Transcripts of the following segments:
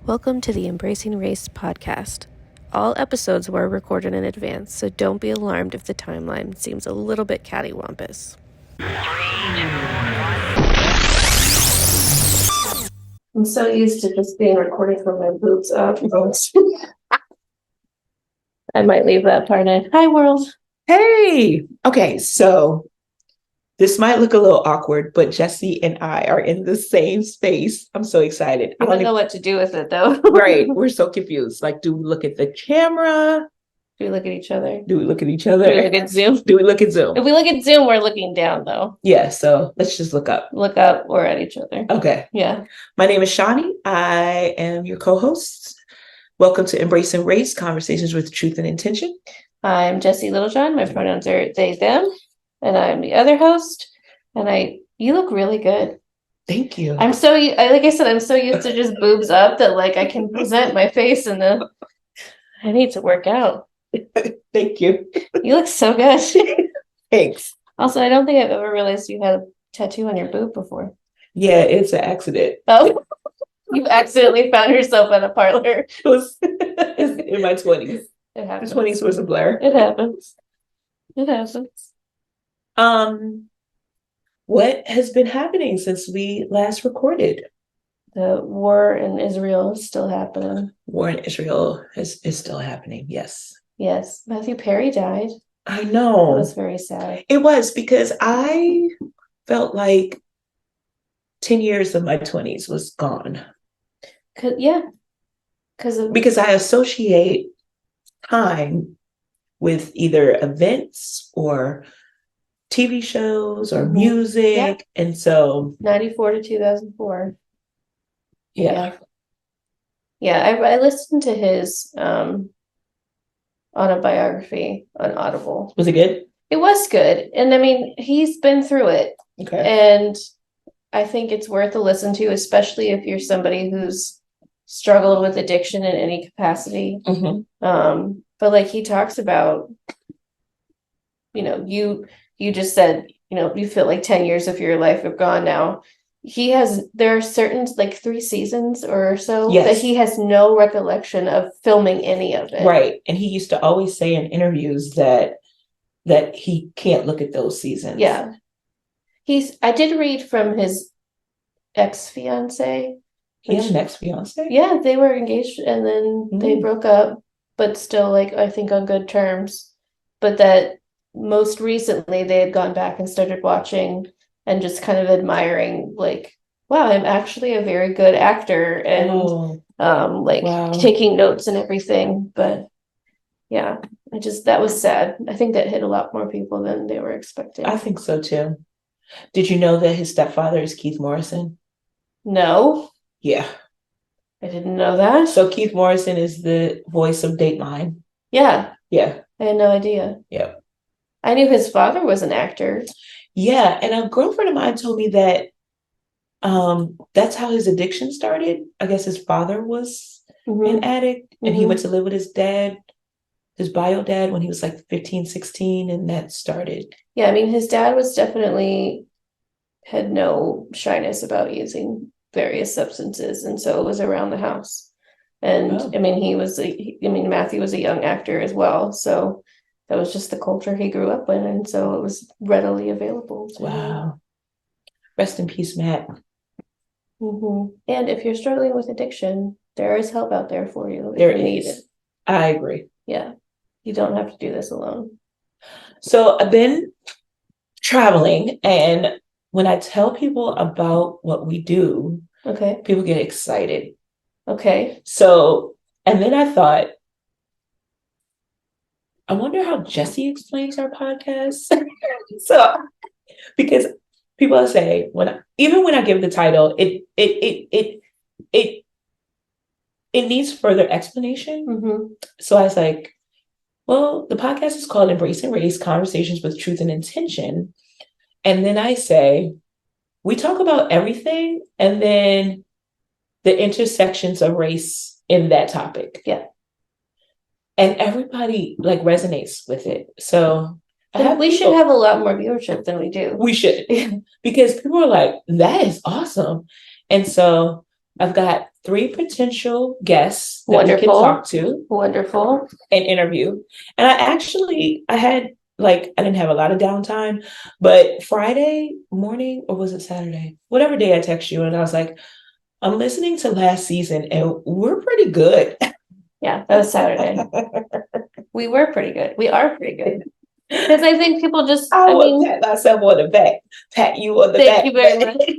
Welcome to the Embracing Race podcast. All episodes were recorded in advance, so don't be alarmed if the timeline seems a little bit cattywampus. I'm so used to just being recording from my boobs up. I might leave that part in. Hi, world. Hey, okay, so this might look a little awkward, but Jesse and I are in the same space. I'm so excited. I don't know what to do with it, though. Right, we're so confused. Like, do we look at the camera? Do we look at each other? Do we look at each other? Do we look at Zoom? Do we look at Zoom? If we look at Zoom, we're looking down, though. Yeah, so let's just look up. Look up or at each other. Okay. Yeah. My name is Shani. I am your co-host. Welcome to Embracing Race, Conversations with Truth and Intention. I'm Jessie Littlejohn. My pronouns are they, them, and I'm the other host. And you look really good. Thank you. I'm so, like I said, I'm so used to just boobs up that like I can present my face in the. I need to work out. Thank you. You look so good. Thanks. Also, I don't think I've ever realized you had a tattoo on your boob before. Yeah, it's an accident. Oh, you accidentally found yourself at a parlor. It was in my 20s. It happens. The 20s was a blur. It happens. It happens. What has been happening since we last recorded? The war in Israel is still happening. War in Israel is still happening, yes. Yes. Matthew Perry died. I That know. was very sad. It was because I felt like 10 years of my 20s was gone. Because I associate time with either events or TV shows or music. Yeah. And so 94 to 2004. yeah. I listened to his autobiography on Audible. Was it good? It was good. And I mean, he's been through it. Okay. And I think it's worth a listen to, especially if you're somebody who's struggled with addiction in any capacity. Mm-hmm. But like he talks about, you just said, you feel like 10 years of your life have gone now. There are certain like 3 seasons or so that he has no recollection of filming any of it. Right. And he used to always say in interviews that he can't look at those seasons. Yeah. I did read from his ex-fiance. He had an ex-fiance? Yeah, they were engaged and then they broke up, but still like I think on good terms. But that most recently they had gone back and started watching and just kind of admiring like, wow, I'm actually a very good actor and taking notes and everything. But yeah, that was sad. I think that hit a lot more people than they were expecting. I think so too. Did you know that his stepfather is Keith Morrison? No. Yeah. I didn't know that. So Keith Morrison is the voice of Dateline. Yeah. Yeah. I had no idea. Yeah. I knew his father was an actor. Yeah. And a girlfriend of mine told me that that's how his addiction started. I guess his father was an addict and he went to live with his dad, his bio dad, when he was like 15, 16, and that started. Yeah, I mean, his dad was definitely had no shyness about using various substances, and so it was around the house. And I mean, Matthew was a young actor as well, so that was just the culture he grew up in, and so it was readily available. Wow. Rest in peace, Matt. And if you're struggling with addiction, there is help out there for you. There is. Need it. I agree. Yeah. You don't have to do this alone. So I've been traveling, and when I tell people about what we do, people get excited. Okay. So, and then I thought, I wonder how Jessie explains our podcast. So, because people say even when I give the title, it needs further explanation. So I was like, well, the podcast is called Embracing Race, Conversations with Truth and Intention. And then I say, we talk about everything and then the intersections of race in that topic. Yeah. And everybody like resonates with it. So we should have a lot more viewership than we do. We should. Because people are like, that is awesome. And so I've got 3 potential guests that we can Wonderful. talk to Wonderful. and interview. And I had like, I didn't have a lot of downtime, but Friday morning, or was it Saturday? Whatever day I text you, and I was like, I'm listening to last season and we're pretty good. Yeah, that was Saturday. We were pretty good. We are pretty good. Because I think people just, I will pat myself on the back, pat you on the back. Thank you very much.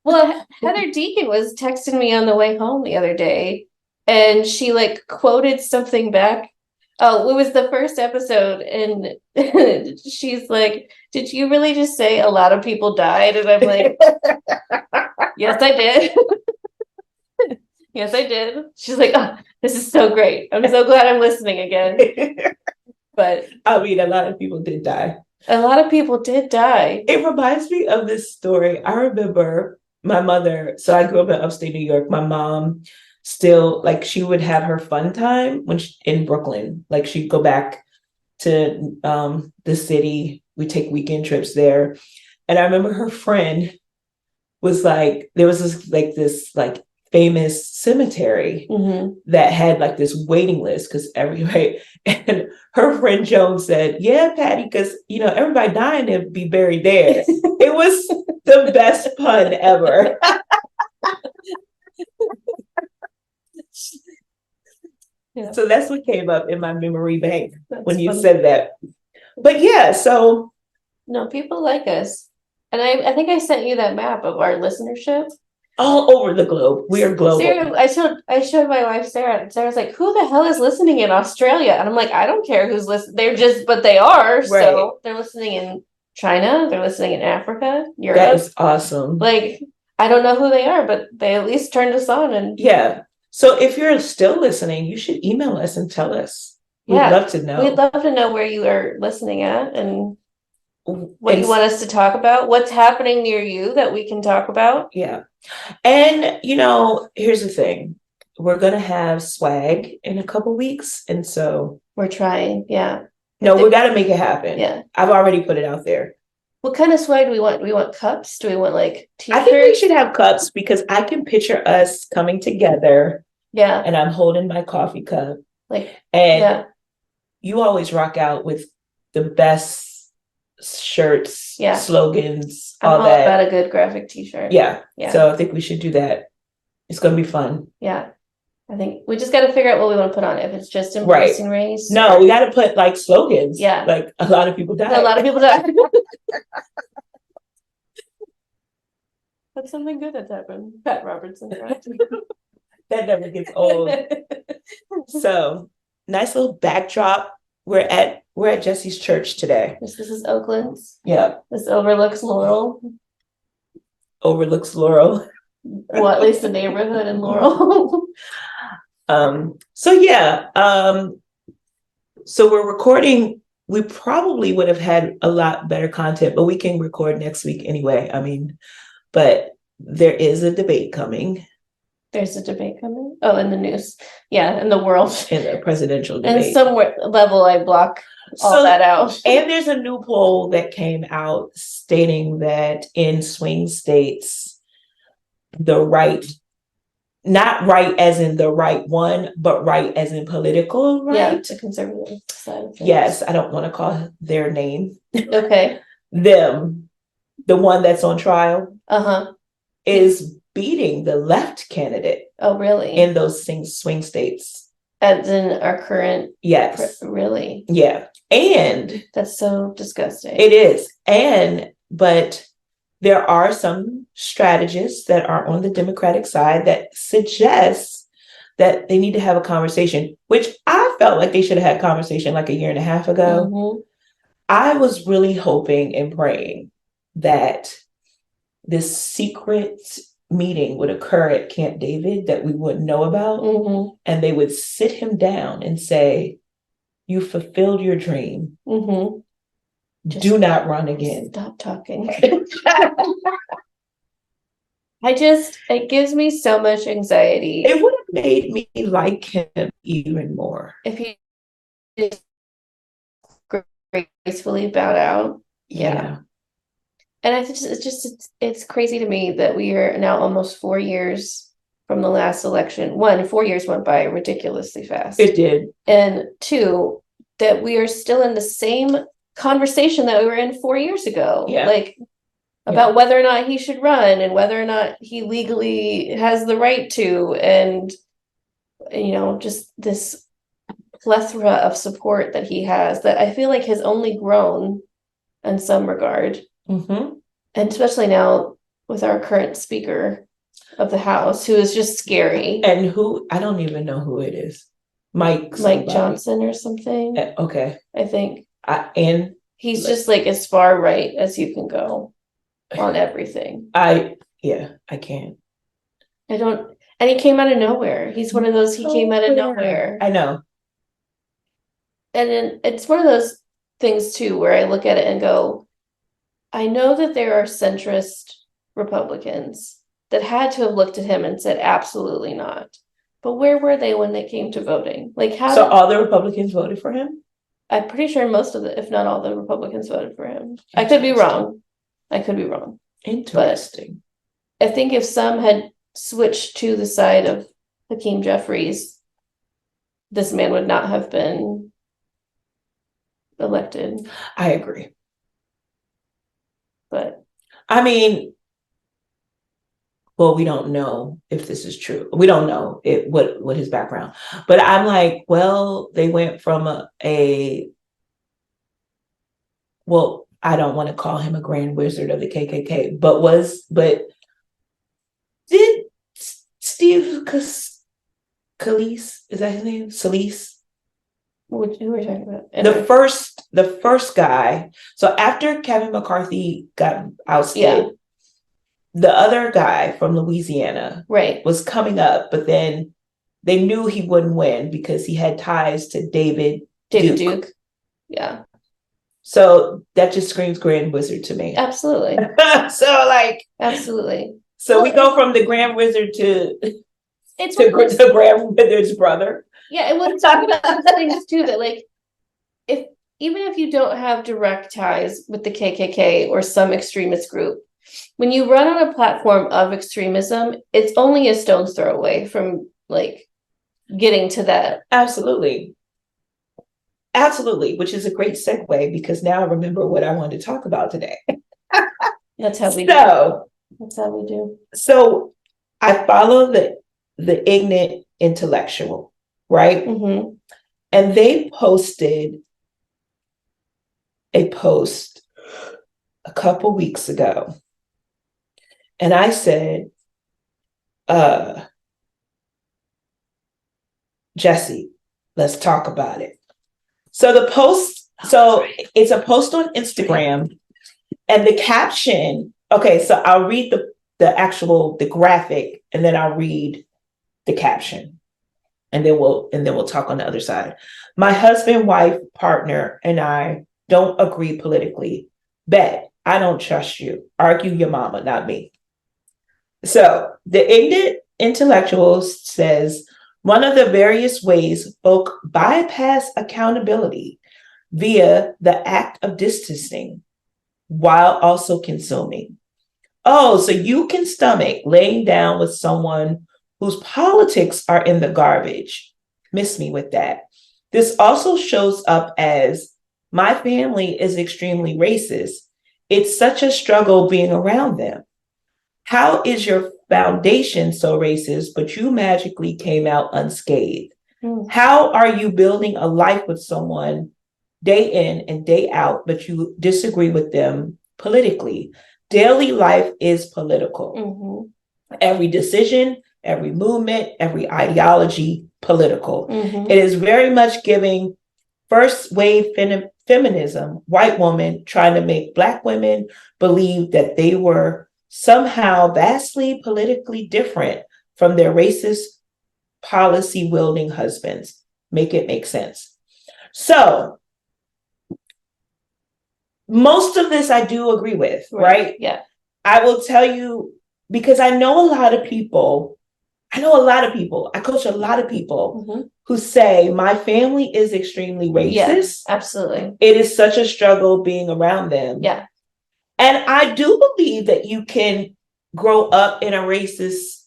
Well, Heather Deacon was texting me on the way home the other day, and she like quoted something back. Oh, it was the first episode, and she's like, "Did you really just say a lot of people died?" And I'm like, "Yes, I did." Yes, I did. She's like, "Oh, this is so great. I'm so glad I'm listening again." But I mean, a lot of people did die. a lot of people did die. It reminds me of this story. I remember my mother, so I grew up in upstate New York. My mom still, like, she would have her fun time in Brooklyn. Like, she'd go back to the city. We take weekend trips there. And I remember her friend was like, there was this famous cemetery that had like this waiting list because and her friend Joan said, "Yeah, Patty, because everybody dying to be buried there." It was the best pun ever. Yeah. So that's what came up in my memory bank when you said that. But yeah, so no, people like us. And I think I sent you that map of our listenership. All over the globe. We are global. Sarah, I showed my wife Sarah, and Sarah's like, "Who the hell is listening in Australia?" And I'm like, "I don't care who's listening. But they are." Right. So they're listening in China, they're listening in Africa, Europe. That is awesome. Like, I don't know who they are, but they at least turned us on. And yeah. So if you're still listening, you should email us and tell us. We'd love to know. We'd love to know where you are listening at and what you want us to talk about, what's happening near you that we can talk about. Yeah. And, here's the thing. We're going to have swag in a couple weeks. And so we're trying. Yeah. No, we got to make it happen. Yeah. I've already put it out there. What kind of swag do we want? Do we want cups? Do we want like t-shirts? I think we should have cups because I can picture us coming together. Yeah. And I'm holding my coffee cup. You always rock out with the best shirts, slogans, all that. About a good graphic t-shirt. Yeah. So I think we should do that. It's going to be fun. Yeah. I think we just got to figure out what we want to put on it. If it's just embracing race. No, we got to put like slogans. Yeah. Like a lot of people died. A lot of people died. That's something good that's happened. Pat Robertson. That never gets old. So nice little backdrop. We're at Jesse's church today. This is Oakland's. Yeah. This overlooks Laurel. Overlooks Laurel. Well, at least the neighborhood in Laurel. So yeah. So we're recording. We probably would have had a lot better content, but we can record next week anyway. I mean, but there is a debate coming. There's a debate coming? Oh, in the news. Yeah, in the world. In the presidential debate. And some level I block all that out. And there's a new poll that came out stating that in swing states, the right, not right as in the right one, but right as in political right. Yeah, the conservative side of things. Yes, I don't want to call their name. Okay. Them, the one that's on trial. Uh-huh. Is beating the left candidate. Oh, really? In those swing states. As in our current. Yes. Really? Yeah. And that's so disgusting. It is. But there are some strategists that are on the Democratic side that suggest that they need to have a conversation, which I felt like they should have had conversation like a year and a half ago. Mm-hmm. I was really hoping and praying that this secret meeting would occur at Camp David that we wouldn't know about. Mm-hmm. And they would sit him down and say, "You fulfilled your dream. Mm-hmm. Do not run again. Stop talking." It gives me so much anxiety. It would have made me like him even more. If he just gracefully bowed out. Yeah. And it's crazy to me that we are now almost 4 years from the last election. One, 4 years went by ridiculously fast. It did. And two, that we are still in the same conversation that we were in 4 years ago. Yeah. Like about whether or not he should run and whether or not he legally has the right to, and just this plethora of support that he has that I feel like has only grown in some regard. Mm-hmm. And especially now with our current Speaker of the House, who is just scary. And who, I don't even know who it is. Mike Johnson or something. Okay. I think. And he's just like as far right as you can go on everything. I can't. And he came out of nowhere. He's one of those, he came out of nowhere. I know. And then it's one of those things too, where I look at it and go, I know that there are centrist Republicans that had to have looked at him and said, absolutely not. But where were they when they came to voting? Like So all the Republicans voted for him? I'm pretty sure most of if not all the Republicans voted for him. I could be wrong. Interesting. But I think if some had switched to the side of Hakeem Jeffries, this man would not have been elected. I agree. But I mean, well, we don't know if this is true. We don't know what his background. But I'm like, well, they went from well, I don't want to call him a grand wizard of the KKK, but did Steve Scalise, is that his name? Scalise? Who are we talking about? The first guy. So after Kevin McCarthy got ousted, the other guy from Louisiana was coming up, but then they knew he wouldn't win because he had ties to David Duke. Yeah. So that just screams grand wizard to me. Absolutely. Absolutely. So we go from the grand wizard to the grand wizard's brother. Yeah, and we'll talk about those things too, that like even if you don't have direct ties with the KKK or some extremist group, when you run on a platform of extremism, it's only a stone's throw away from like getting to that. Absolutely, which is a great segue because now I remember what I wanted to talk about today. That's how we do. So I follow the Ignorant Intellectual, right? Mm-hmm. And they posted a post a couple weeks ago. And I said, Jesse, let's talk about it. So it's a post on Instagram, and the caption, okay, so I'll read the graphic, and then I'll read the caption. And then we'll talk on the other side. My husband, wife, partner, and I don't agree politically. Bet I don't trust you. Argue your mama, not me. So the Ignorant Intellectual says, one of the various ways folk bypass accountability via the act of distancing while also consuming. Oh, so you can stomach laying down with someone whose politics are in the garbage. Miss me with that. This also shows up as, my family is extremely racist. It's such a struggle being around them. How is your foundation so racist, but you magically came out unscathed? How are you building a life with someone day in and day out, but you disagree with them politically? Daily life is political. Mm-hmm. Every decision, every movement, every ideology, political. Mm-hmm. It is very much giving first wave feminism, white woman trying to make Black women believe that they were somehow vastly politically different from their racist policy wielding husbands. Make it make sense. So most of this I do agree with, right? Yeah. I will tell you, because I know a lot of people, I coach a lot of people mm-hmm. who say my family is extremely racist. Yes, absolutely. It is such a struggle being around them. Yeah. And I do believe that you can grow up in a racist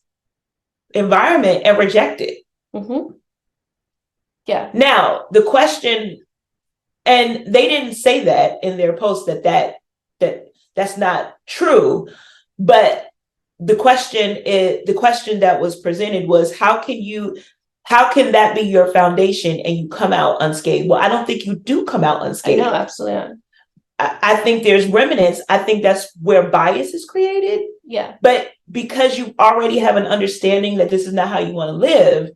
environment and reject it. Yeah. Now, the question, and they didn't say that in their post that's not true, but the question that was presented was, how can that be your foundation and you come out unscathed? Well, I don't think you do come out unscathed. I know, absolutely not. I think there's remnants. I think that's where bias is created. Yeah. But because you already have an understanding that this is not how you want to live,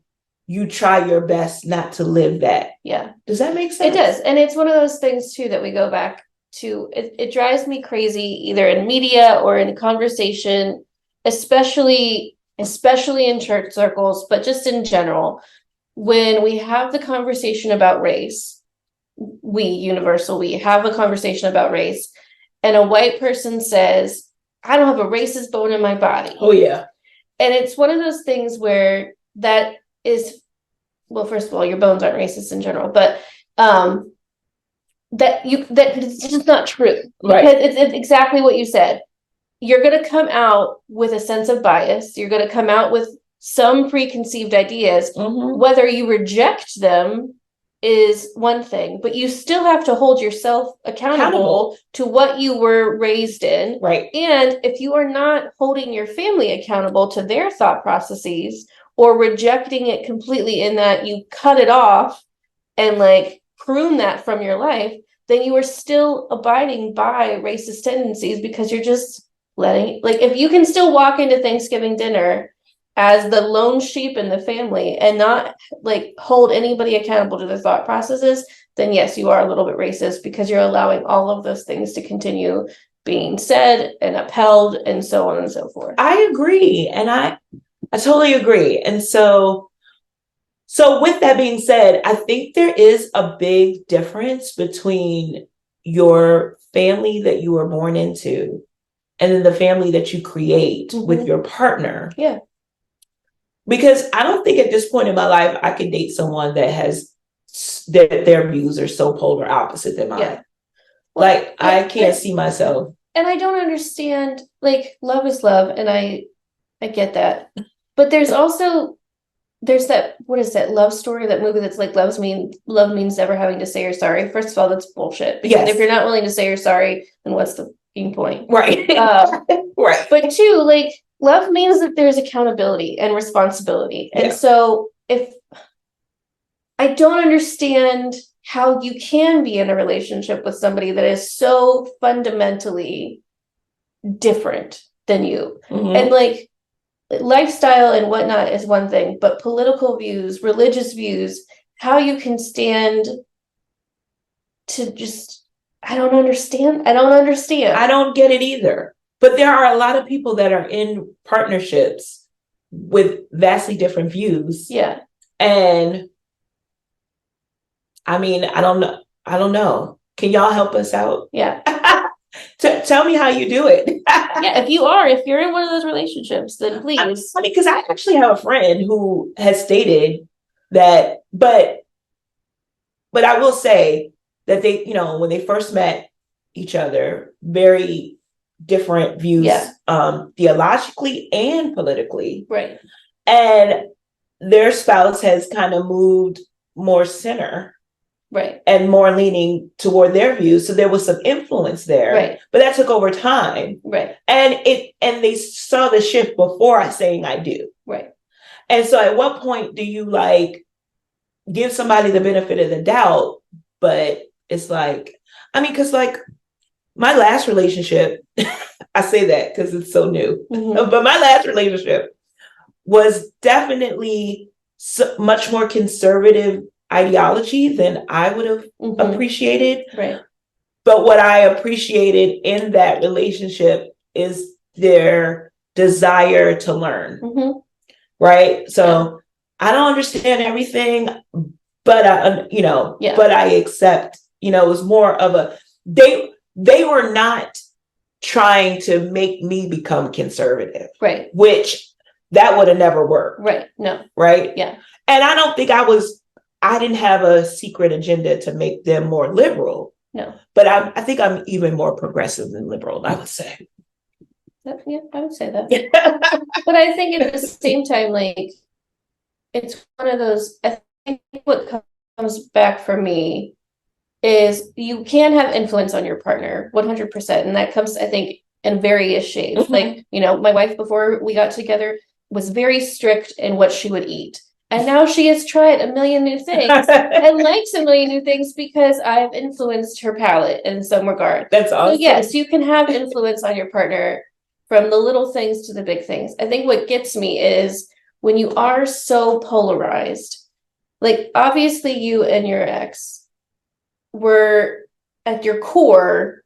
you try your best not to live that. Yeah. Does that make sense? It does. And it's one of those things too that we go back to. It drives me crazy either in media or in conversation, especially in church circles, but just in general, when we have the conversation about race, we have a conversation about race, and a white person says, I don't have a racist bone in my body. Oh yeah. And it's one of those things where that is, well, first of all, your bones aren't racist in general, but that it's just not true. Right. Because it's exactly what you said. You're going to come out with a sense of bias. You're going to come out with some preconceived ideas. Whether you reject them is one thing, but you still have to hold yourself accountable to what you were raised in. Right. And if you are not holding your family accountable to their thought processes or rejecting it completely in that you cut it off and like prune that from your life, then you are still abiding by racist tendencies because you're just letting, like, if you can still walk into Thanksgiving dinner as the lone sheep in the family and not like hold anybody accountable to their thought processes, then yes, you are a little bit racist because you're allowing all of those things to continue being said and upheld and so on and so forth. I agree. And I totally agree. And so with that being said, I think there is a big difference between your family that you were born into and then the family that you create with your partner. Yeah. Because I don't think at this point in my life I could date someone that has their views are so polar opposite than mine. Yeah. Well, like I can't see myself. And I don't understand, like, love is love, and I get that. But there's that, what is that love story, that movie that's like love means never having to say you're sorry. First of all, that's bullshit. Because if you're not willing to say you're sorry, then what's the fucking point? Right. Right. But two, like, love means that there's accountability and responsibility. And so if I don't understand how you can be in a relationship with somebody that is so fundamentally different than you. And like lifestyle and whatnot is one thing, but political views, religious views, how you can stand to just, I don't understand. I don't get it either. But there are a lot of people that are in partnerships with vastly different views. Yeah. And I mean, I don't know. Can y'all help us out? Yeah. Tell me how you do it. Yeah, if you're in one of those relationships, then please. It's funny because I actually have a friend who has stated that, but I will say that they, when they first met each other, very different views, theologically and politically. Right. And their spouse has kind of moved more center. Right. And more leaning toward their views. So there was some influence there. Right. But that took over time. Right. And they saw the shift before saying I do. Right. And so at what point do you like give somebody the benefit of the doubt? But it's like, I mean, because like my last relationship, I say that because it's so new, but my last relationship was definitely much more conservative ideology than I would have appreciated. Right. But what I appreciated in that relationship is their desire to learn. Right. So I don't understand everything, but but I accept, it was more of they were not trying to make me become conservative. Right. Which that would have never worked. Right. No. Right. Yeah. And I don't think I didn't have a secret agenda to make them more liberal. No. But I think I'm even more progressive than liberal, I would say. Yeah, I would say that. But I think at the same time, like, it's one of those, I think what comes back for me is you can have influence on your partner 100%. And that comes, I think, in various shades. Mhm. Like, my wife, before we got together, was very strict in what she would eat. And now she has tried a million new things and likes a million new things because I've influenced her palate in some regard. That's So awesome. yes, you can have influence on your partner from the little things to the big things. I think what gets me is when you are so polarized, like obviously you and your ex were at your core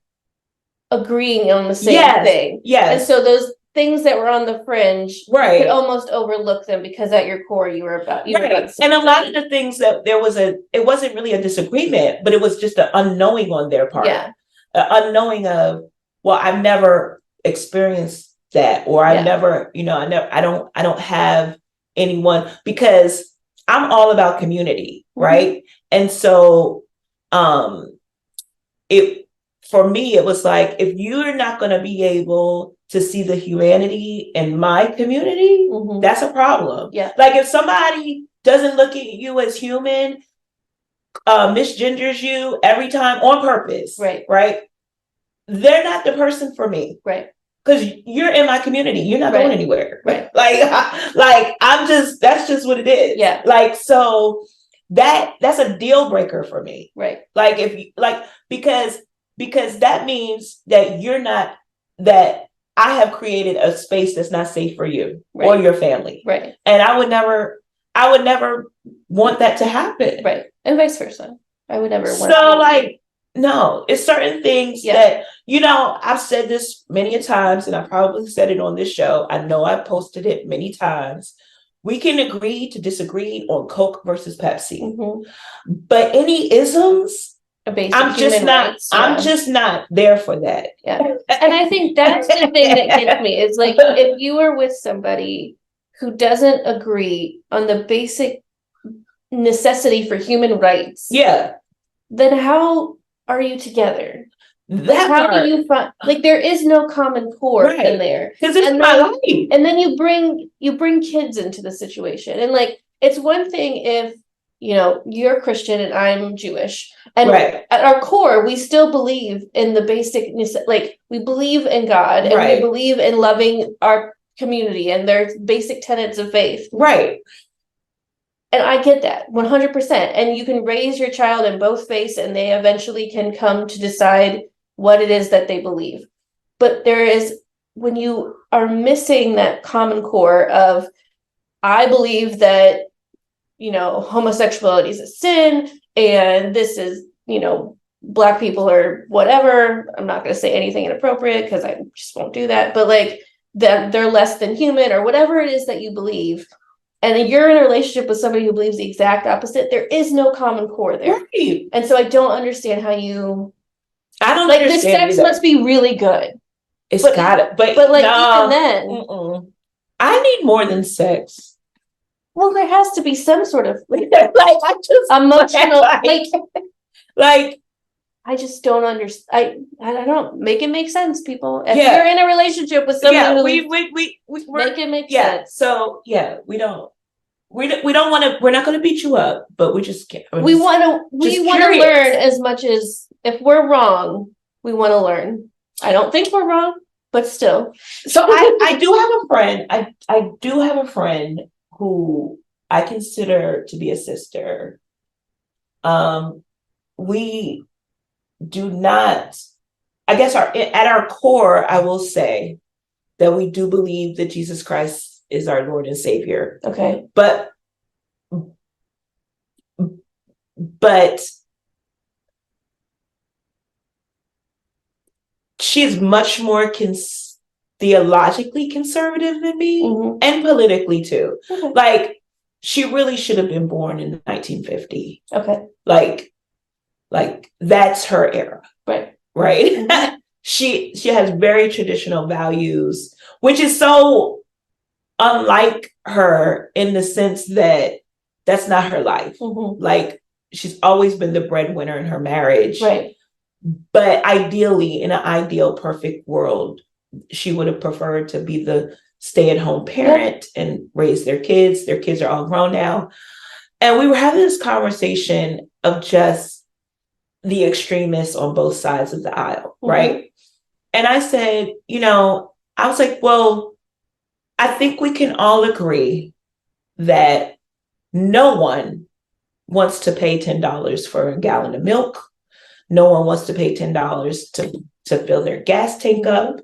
agreeing on the same Yes, thing. yes. And so those things that were on the fringe, you Right. could almost overlook them because at your core you were about Right. the same And a lot of thing. the things that it wasn't really a disagreement, but it was just an unknowing on their part. Yeah. Unknowing of, well, I've never experienced that, or I've Yeah. never, I don't have anyone, because I'm all about community, Mhm. right? And so it for me, it was like, if you're not going to be able to see the humanity in my community, Mhm. that's a problem. Yeah. Like if somebody doesn't look at you as human, misgenders you every time on purpose, Right. They're not the person for me. Right. Because you're in my community. You're not going Right. anywhere. Right. like that's just what it is. Yeah. Like, so that's a deal breaker for me. Right. Like if you because that means that that I have created a space that's not safe for you or your family. Right. And I would never want that to happen. Right. And vice versa. I would never want So like, no, it's certain things that, I've said this many a times, and I probably said it on this show. I know I've posted it many times. We can agree to disagree on Coke versus Pepsi. Mhm. But any isms, I'm just not there for that. Yeah. And I think that's the thing that gets me is like, if you are with somebody who doesn't agree on the basic necessity for human rights, then how are you together? How do you find, like, there is no common core in there, because it's my life. And then you bring kids into the situation, and like, it's one thing if you're Christian and I'm Jewish, and at our core we still believe in the basic, like we believe in God, and we believe in loving our community, and there's basic tenets of faith, and I get that 100%. And you can raise your child in both faiths, and they eventually can come to decide what it is that they believe. But there is, when you are missing that common core of, I believe that, homosexuality is a sin, and this is, Black people or whatever. I'm not going to say anything inappropriate because I just won't do that. But like that they're less than human or whatever it is that you believe. And then you're in a relationship with somebody who believes the exact opposite. There is no common core there. Right. And so I don't understand how you. I don't like understand. The sex must be really good. It's got it, but like even then, I need more than sex. Well, there has to be some sort of like I just emotional like I just don't understand. I don't make it make sense, people. If you're in a relationship with someone who we make it make sense. So we don't want to. We're not going to beat you up, but we just can't. We want to learn as much as if we're wrong. We want to learn. I don't think we're wrong, but still. So I do have a friend. I do have a friend who I consider to be a sister. We do not. I guess at our core, I will say that we do believe that Jesus Christ is our Lord and Savior. Okay. But she's much more theologically conservative than me, and politically too. Okay. Like, she really should have been born in 1950. Okay. Like that's her era. Right. Mm-hmm. She has very traditional values, which is so unlike her in the sense that that's not her life. Mm-hmm. Like, she's always been the breadwinner in her marriage. Right. But ideally, in an ideal perfect world, she would have preferred to be the stay-at-home parent and raise their kids. Their kids are all grown now. And we were having this conversation of just the extremists on both sides of the aisle, right? And I said, I was like, well, I think we can all agree that no one wants to pay $10 for a gallon of milk. No one wants to pay $10 to fill their gas tank up,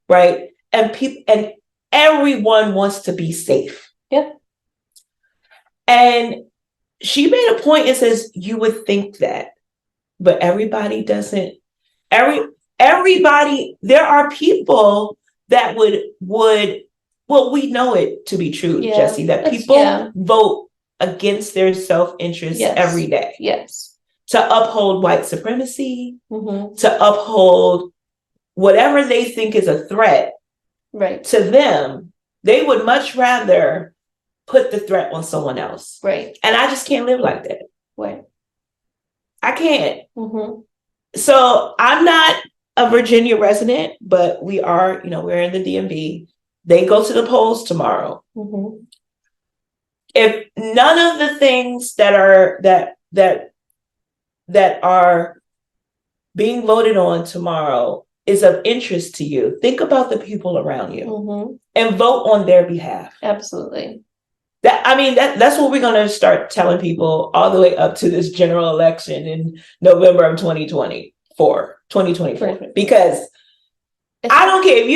right? And everyone wants to be safe. Yeah. And she made a point and says, you would think that, but everybody doesn't. Everybody, there are people that would, well, we know it to be true, Jessie, that people vote against their self-interest every day. Yes. To uphold white supremacy, to uphold whatever they think is a threat to them. They would much rather put the threat on someone else. Right. And I just can't live like that. Right. I can't. So I'm not a Virginia resident, but we are, we're in the DMV. They go to the polls tomorrow. If none of the things that are being voted on tomorrow is of interest to you, think about the people around you and vote on their behalf. Absolutely. That's what we're going to start telling people all the way up to this general election in November of 2024, because I don't care if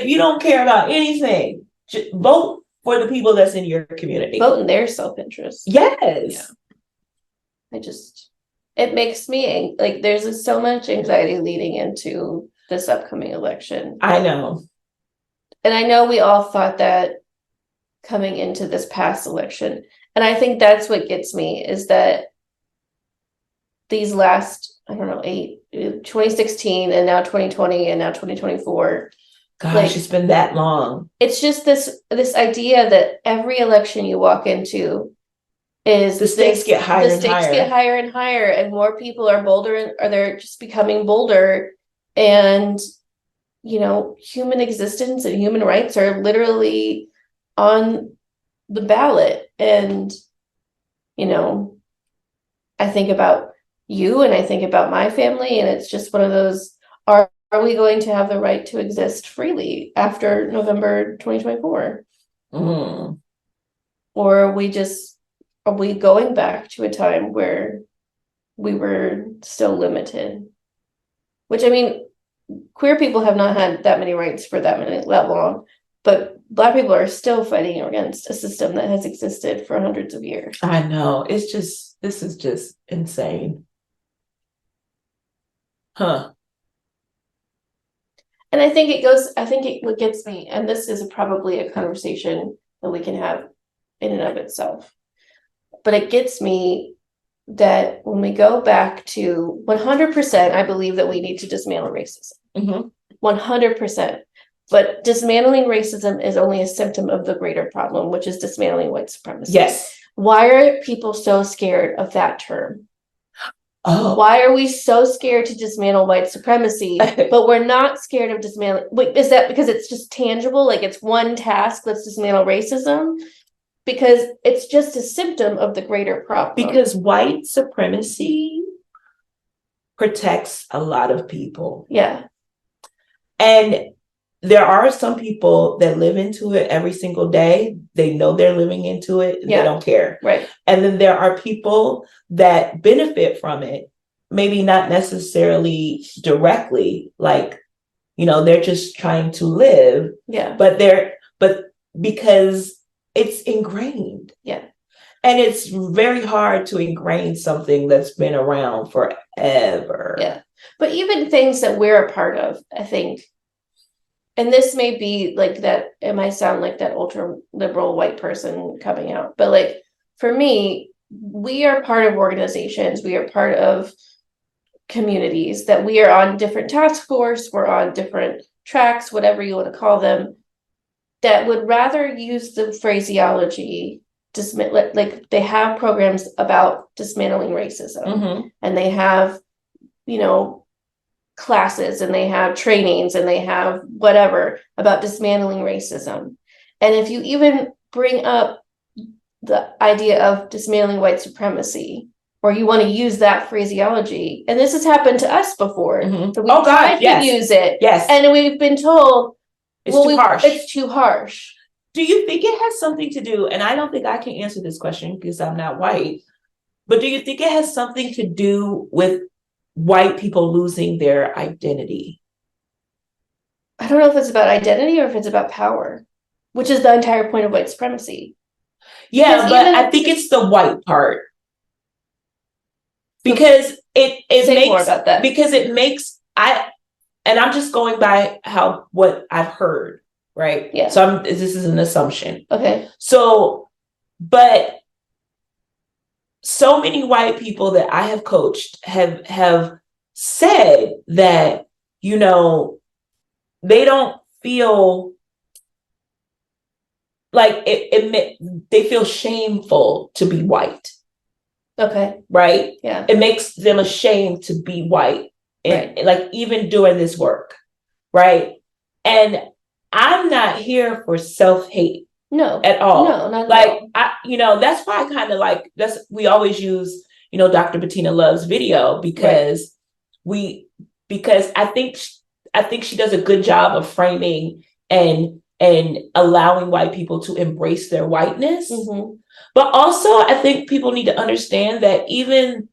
you don't care about anything, just vote for the people that's in your community. Vote in their self-interest. Yes. Yeah. It makes me like there's so much anxiety leading into this upcoming election. I know. And I know we all thought that coming into this past election. And I think that's what gets me is that these last, 2016 and now 2020 and now 2024. Gosh, it's been that long. It's just this idea that every election you walk into is the stakes get higher and higher, and more people are bolder, or they're just becoming bolder. And, human existence and human rights are literally on the ballot. And, I think about you and I think about my family, and it's just one of those, are we going to have the right to exist freely after November 2024? Or are we going back to a time where we were still limited? Which, queer people have not had that many rights for that long, but Black people are still fighting against a system that has existed for hundreds of years. I know. This is just insane. Huh. And what gets me, and this is probably a conversation that we can have in and of itself, but it gets me that when we go back to 100%, I believe that we need to dismantle racism. 100%. But dismantling racism is only a symptom of the greater problem, which is dismantling white supremacy. Yes. Why are people so scared of that term? Oh. Why are we so scared to dismantle white supremacy, but we're not scared of dismantling? Wait, is that because it's just tangible? Like it's one task, let's dismantle racism? Because it's just a symptom of the greater problem. Because white supremacy protects a lot of people. Yeah. And there are some people that live into it every single day. They know they're living into it. And they don't care. Right. And then there are people that benefit from it, maybe not necessarily directly, like, they're just trying to live. Yeah. But because it's ingrained. Yeah. And it's very hard to ingrain something that's been around forever. Yeah. But even things that we're a part of, I think, and this may be like that, it might sound like that ultra liberal white person coming out, but like for me, we are part of organizations, we are part of communities, that we are on different task force, we're on different tracks, whatever you want to call them, that would rather use the phraseology, like they have programs about dismantling racism, and they have, classes and they have trainings and they have whatever about dismantling racism. And if you even bring up the idea of dismantling white supremacy, or you want to use that phraseology, and this has happened to us before, so we tried to use it, and we've been told it's too harsh. It's too harsh. Do you think it has something to do, and I don't think I can answer this question because I'm not white, but do you think it has something to do with white people losing their identity? I don't know if it's about identity or if it's about power, which is the entire point of white supremacy. Yeah, but I think it's the white part. Because it makes more about that. Because it makes and I'm just going by what I've heard, right? Yeah. So this is an assumption. Okay. So, but so many white people that I have coached have said that, you know, they don't feel like they feel shameful to be white. Okay. Right? Yeah. It makes them ashamed to be white. And right. Like even doing this work. Right. And I'm not here for self-hate. No. At all. No, not like at all. That's why I kind of like we always use, Dr. Bettina Love's video because I think she does a good job of framing and allowing white people to embrace their whiteness. Mm-hmm. But also, I think people need to understand that even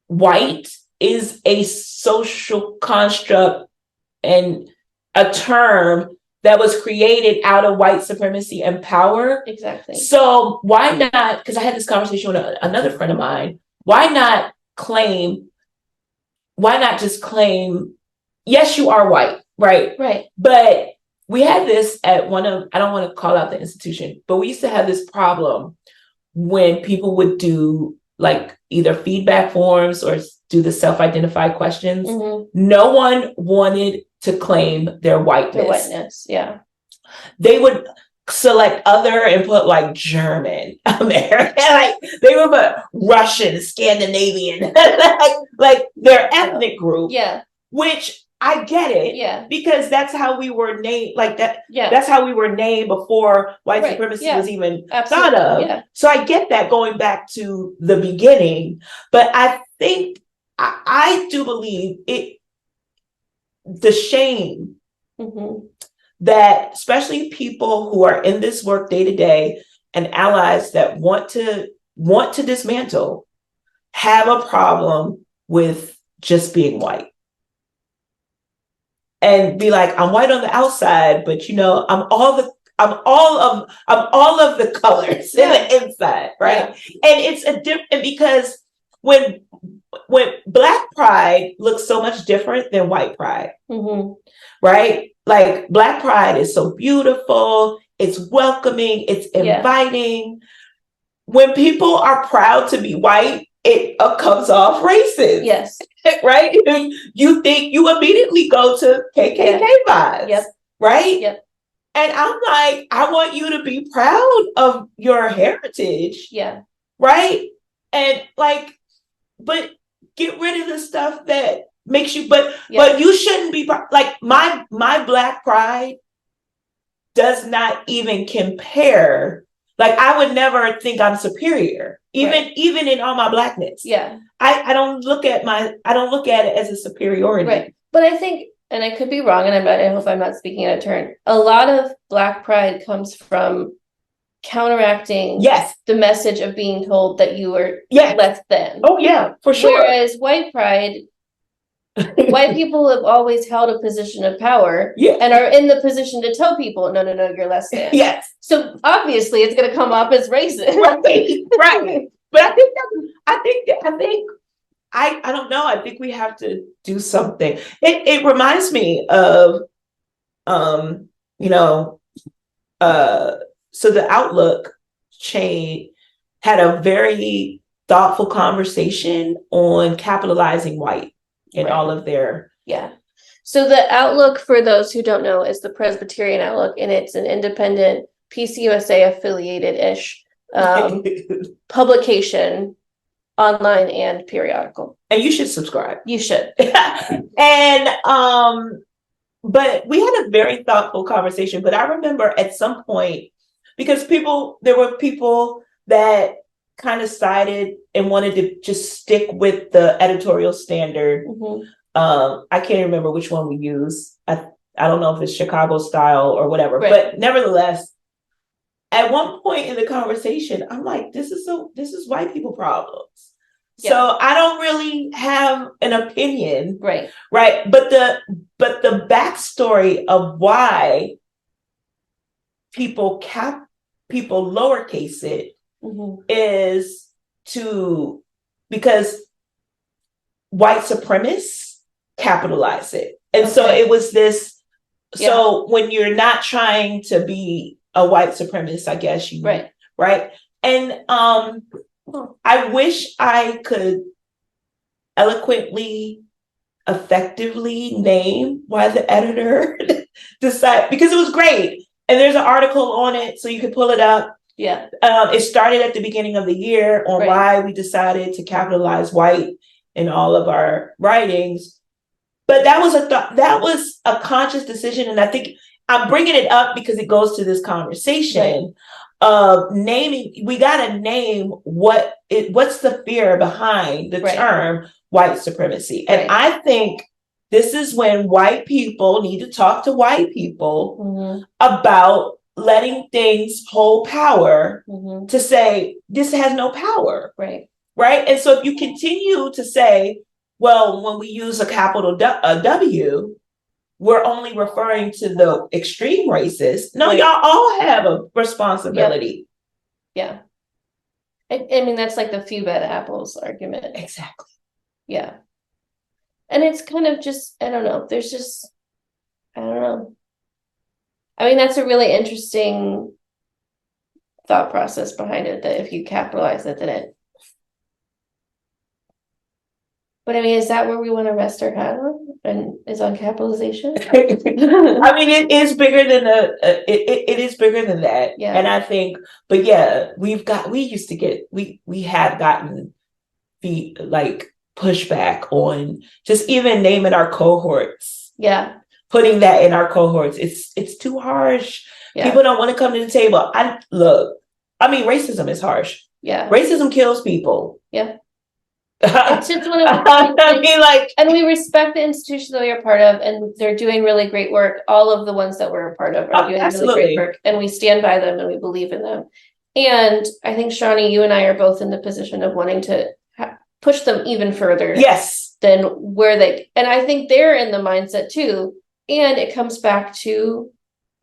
white is a social construct and a term that was created out of white supremacy and power. Exactly. So why not, because I had this conversation with another friend of mine, why not just claim, yes, you are white, right? Right. But we had this at I don't want to call out the institution, but we used to have this problem when people would do like either feedback forms or do the self-identified questions. Mm-hmm. No one wanted to claim their whiteness. Yeah. They would select other and put like German, American, like they would put Russian, Scandinavian, like their ethnic group. Yeah. Which I get it. Yeah. Because that's how we were named, like that. Yeah. That's how we were named before white supremacy was even thought of. Yeah. So I get that going back to the beginning. But I think I do believe the shame that especially people who are in this work day to day and allies that want to dismantle have a problem with just being white. And be like, I'm white on the outside, but I'm all of the colors in the inside, right? Yeah. And it's a different because when Black pride looks so much different than white pride, right? Like Black pride is so beautiful, it's welcoming, it's inviting. Yeah. When people are proud to be white, it comes off racist. Yes. Right? You think you immediately go to KKK vibes. Yep. Right? Yep. And I'm like, I want you to be proud of your heritage. Yeah. Right? And like, but get rid of the stuff that makes you, but you shouldn't be like my Black pride does not even compare. Like I would never think I'm superior, even in all my Blackness. Yeah. I don't look at it as a superiority. Right. But I think, and I could be wrong, and I hope I'm not speaking out of turn, a lot of Black pride comes from counteracting the message of being told that you were less than. Oh yeah, for sure. Whereas white pride, white people have always held a position of power and are in the position to tell people, no, you're less than. Yes. So obviously it's going to come off as racist. Right. But I don't know. I think we have to do something. It reminds me of, so the Outlook chain had a very thoughtful conversation on capitalizing white in all of their. Yeah. So the Outlook, for those who don't know, is the Presbyterian Outlook, and it's an independent PCUSA affiliated-ish publication online and periodical. And you should subscribe. You should. And but we had a very thoughtful conversation. But I remember at some point, because there were people that kind of sided and wanted to just stick with the editorial standard. Mhm. I can't remember which one we use. I don't know if it's Chicago style or whatever, Right. but nevertheless, at one point in the conversation, I'm like, this is white people problems. Yeah. So I don't really have an opinion. Right. Right. But the backstory of why people lowercase it Mhm. is because white supremacists capitalize it. And so Okay. it was this. Yeah. So when you're not trying to be a white supremacist, I guess you Right. Right. And I wish I could eloquently, effectively name why the editor decided, because it was great. And there's an article on it, so you can pull it up. Yeah. It started at the beginning of the year on Right. why we decided to capitalize white in all of our writings. But that was a conscious decision. And I think I'm bringing it up because it goes to this conversation of naming. We got to name what's the fear behind the Right. term white supremacy. And Right. I think this is when white people need to talk to white people Mhm. about letting things hold power Mhm. to say this has no power. Right. Right. And so if you continue to say, well, when we use a capital W, we're only referring to the extreme racists. No, Right. y'all all have a responsibility. Yeah. I mean, that's like the few bad apples argument. Exactly. Yeah. And it's kind of just, I don't know. I don't know. I mean, that's a really interesting thought process behind it, that if you capitalize it, then it. But I mean, is that where we want to rest our hat on? And is on capitalization? I mean, it is bigger than it is bigger than that. Yeah. And I think, but yeah, we have gotten like pushback on just even naming our cohorts. Yeah. Putting that in our cohorts. It's too harsh. Yeah. People don't want to come to the table. I mean, racism is harsh. Yeah. Racism kills people. Yeah. It's just one of the I mean, like, and we respect the institutions that we are part of, and they're doing really great work. All of the ones that we're a part of are doing absolutely. really great work, and we stand by them and we believe in them. And I think, Shawnee, you and I are both in the position of wanting to push them even further. Yes. Than where and I think they're in the mindset too. And it comes back to,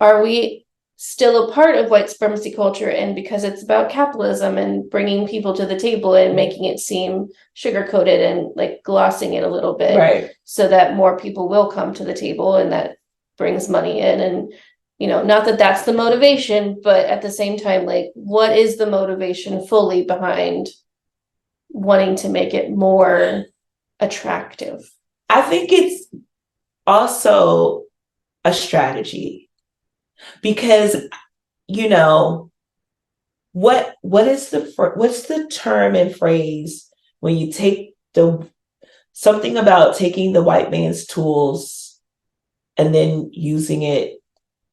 are we still a part of white supremacy culture? And because it's about capitalism and bringing people to the table and making it seem sugar-coated and like glossing it a little bit, right, so that more people will come to the table, and that brings money in. And not that that's the motivation, but at the same time, like, what is the motivation fully behind wanting to make it more attractive? I think it's also a strategy, because what's the term and phrase when you take something about taking the white man's tools and then using it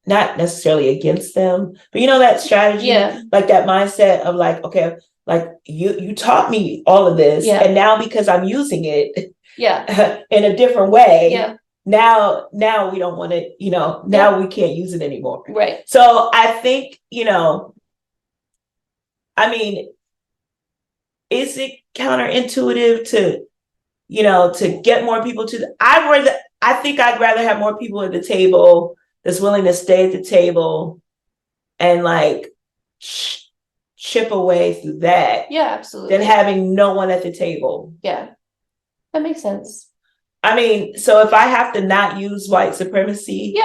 not necessarily against them, but that strategy, like that mindset of like, okay, like you taught me all of this, and now because I'm using it in a different way, now we don't want it, now we can't use it anymore. Right. So I think, I mean, is it counterintuitive to get more people I think I'd rather have more people at the table that's willing to stay at the table and like chip away through that. Yeah, absolutely. Than having no one at the table. Yeah. That makes sense. I mean, so if I have to not use white supremacy,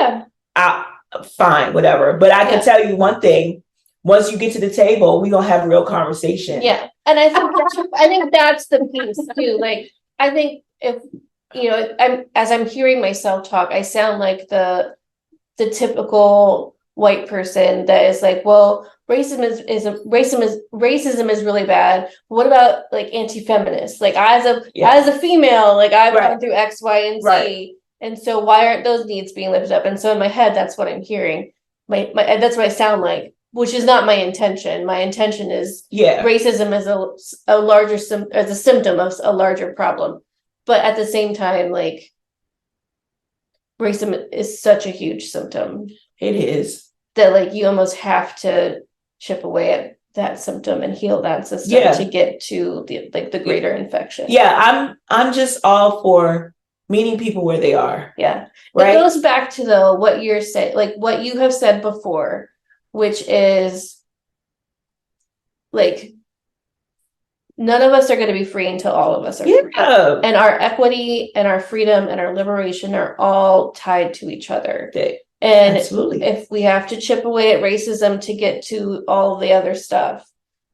fine, whatever. But I can tell you one thing: once you get to the table, we're gonna have real conversation. Yeah, and I think that's the piece too. Like, I think if as I'm hearing myself talk, I sound like the typical white person that is like, well, racism is really bad. What about like anti-feminist? Like as a female, like I've gone through X, Y, and Z. And so why aren't those needs being lifted up? And so in my head, that's what I'm hearing. My that's what I sound like, which is not my intention. My intention is racism is a larger as a symptom of a larger problem. But at the same time, like racism is such a huge symptom. It is. That like you almost have to chip away at that symptom and heal that system to get to the greater infection. Yeah, I'm just all for meeting people where they are. Yeah. Right. It goes back to though what you're saying, like what you have said before, which is like none of us are going to be free until all of us are free. And our equity and our freedom and our liberation are all tied to each other. And absolutely. If we have to chip away at racism to get to all the other stuff,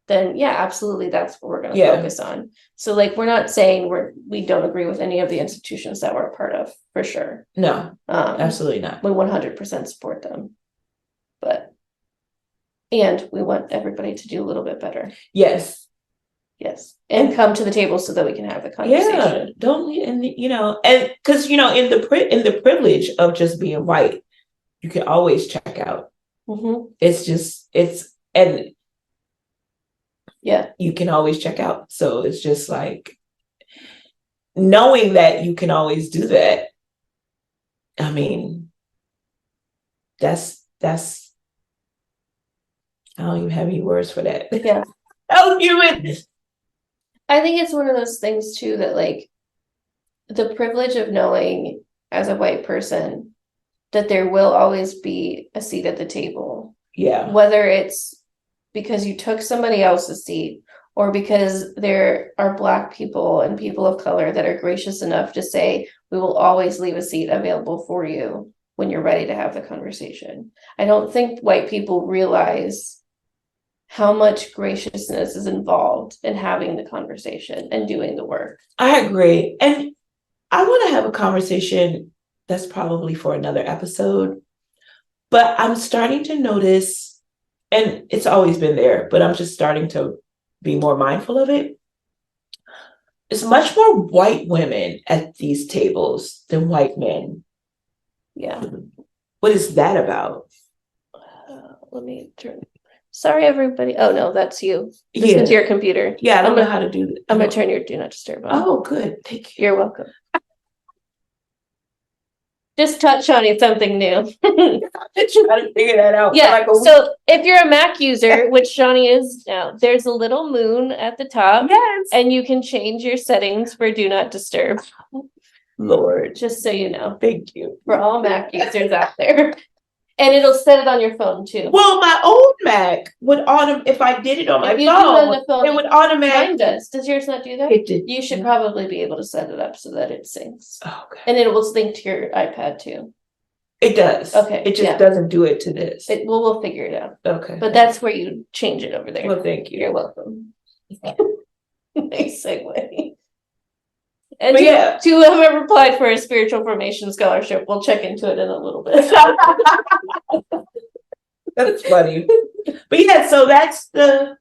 then yeah, absolutely, that's what we're going to focus on. So like, we're not saying we don't agree with any of the institutions that we're a part of, for sure. No, absolutely not. We 100% support them, and we want everybody to do a little bit better. Yes. And come to the table so that we can have the conversation. Yeah, don't, and and because in the privilege of just being white, you can always check out. You can always check out. So it's just like knowing that you can always do that. I mean, that's I don't even have any words for that. Yeah. Oh, human. I think it's one of those things too that like the privilege of knowing as a white person that there will always be a seat at the table. Yeah. Whether it's because you took somebody else's seat or because there are Black people and people of color that are gracious enough to say, we will always leave a seat available for you when you're ready to have the conversation. I don't think white people realize how much graciousness is involved in having the conversation and doing the work. I agree. And I want to have a conversation that's probably for another episode, but I'm starting to notice, and it's always been there, but I'm just starting to be more mindful of it. It's much more white women at these tables than white men. Yeah. What is that about? Let me turn. Sorry, everybody. Oh, no, that's you. This is your computer. Yeah, I don't know how to do that. I'm going to turn your do not disturb on. Oh, good. Thank you. You're welcome. Just touch Shawnee something new. I'm trying to figure that out. Yeah, so if you're a Mac user, which Shawnee is now, there's a little moon at the top. Yes. And you can change your settings for do not disturb. Lord. Just so you know. Thank you. For all Mac users out there. And it'll set it on your phone too. Well, my old Mac would if I did it on my phone, it would automatically. Mine does. Does yours not do that? It did. You should probably be able to set it up so that it syncs. Okay. And it will sync to your iPad too. It does. Okay. It just doesn't do it to this. We'll figure it out. Okay. But that's where you change it over there. Well, thank you. You're welcome. Nice segue. And to whoever applied for a spiritual formation scholarship, we'll check into it in a little bit. That's funny. But yeah, so that's and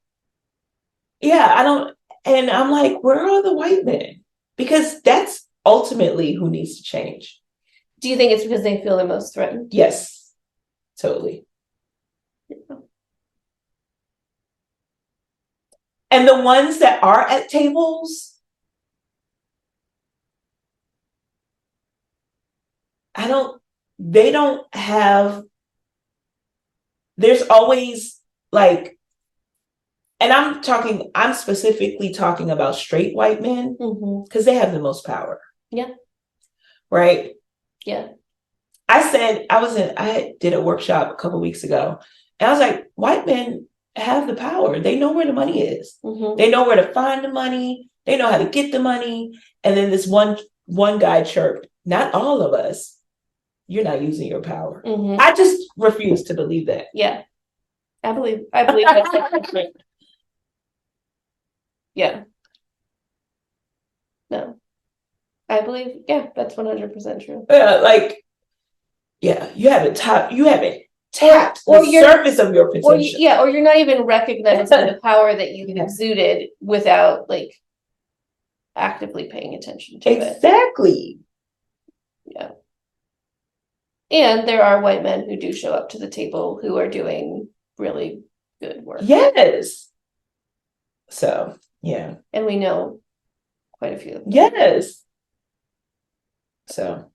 I'm like, where are the white men? Because that's ultimately who needs to change. Do you think it's because they feel the most threatened? Yes, totally. Yeah. And the ones that are at tables, they don't have, there's always like, and I'm specifically talking about straight white men because they have the most power. Yeah. Right? Yeah. I did a workshop a couple weeks ago and I was like, white men have the power. They know where the money is. They know where to find the money. They know how to get the money. And then this one guy chirped, not all of us. You're not using your power. I just refuse to believe that. Yeah. I believe that's right. Yeah. No. I believe, that's 100% true. You haven't tapped or the you're- surface of your potential. Or you're not even recognizing the power that you've exuded without like actively paying attention to it. Exactly. Yeah. And there are white men who do show up to the table who are doing really good work. Yes. So, yeah. And we know quite a few of them. Yes. So,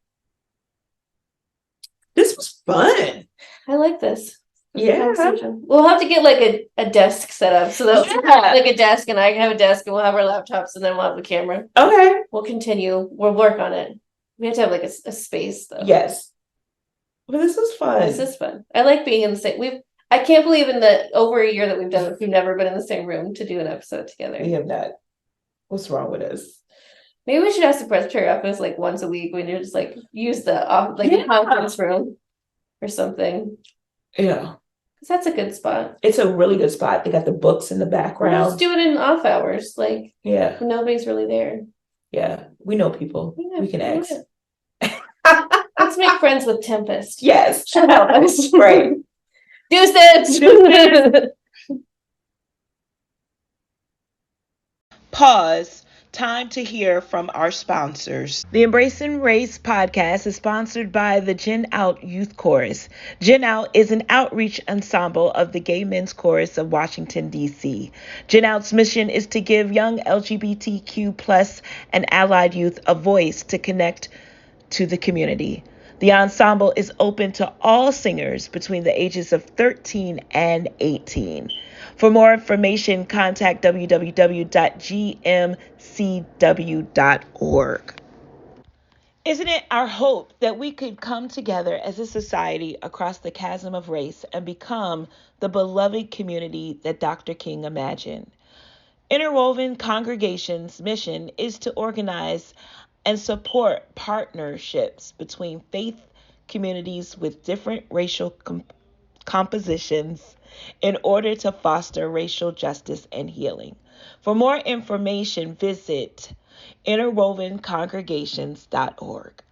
this was fun. I like this. Yeah. We'll have to get like a desk set up so that like a desk and I can have a desk and we'll have our laptops and then we'll have the camera. Okay. We'll continue. We'll work on it. We have to have like a space though. Yes. But this is fun. This is fun. I like being in the same. I can't believe in the over a year that we've done this, we've never been in the same room to do an episode together. We have not. What's wrong with us? Maybe we should ask the Presbytery office like once a week when you just like use the the conference room or something. Yeah. Because that's a good spot. It's a really good spot. They got the books in the background. Let's do it in off hours, like yeah, when nobody's really there. Yeah, we know people. Yeah, we can ask. Let's make friends with Tempest. Yes, she'll help us. Right. Deuces. Pause. Time to hear from our sponsors. The Embracing Race podcast is sponsored by the Gen Out Youth Chorus. Gen Out is an outreach ensemble of the Gay Men's Chorus of Washington, D.C. Gen Out's mission is to give young LGBTQ plus and allied youth a voice to connect to the community. The ensemble is open to all singers between the ages of 13 and 18. For more information, contact www.gmcw.org. Isn't it our hope that we could come together as a society across the chasm of race and become the beloved community that Dr. King imagined? Interwoven Congregation's mission is to organize and support partnerships between faith communities with different racial compositions in order to foster racial justice and healing. For more information, visit interwovencongregations.org.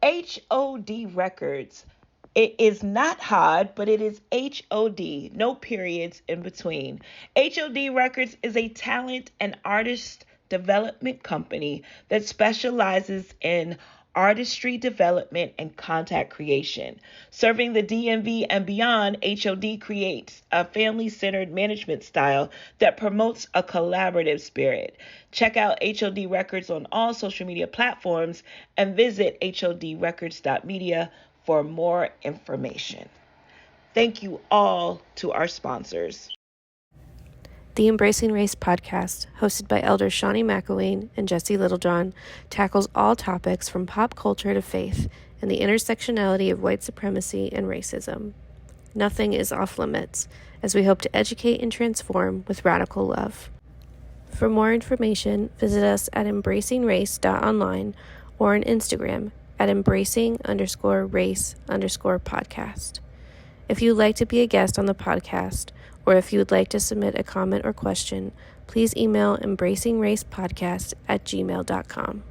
HOD Records. It is not HOD, but it is HOD, no periods in between. HOD Records is a talent and artist development company that specializes in artistry development and content creation. Serving the DMV and beyond, HOD creates a family-centered management style that promotes a collaborative spirit. Check out HOD Records on all social media platforms and visit hodrecords.media for more information. Thank you all to our sponsors. The Embracing Race podcast, hosted by Elders Shawnee McElwain and Jesse Littlejohn, tackles all topics from pop culture to faith and the intersectionality of white supremacy and racism. Nothing is off limits, as we hope to educate and transform with radical love. For more information, visit us at embracingrace.online or on Instagram at embracing_race_podcast. If you'd like to be a guest on the podcast, or if you would like to submit a comment or question, please email embracingracepodcast@gmail.com.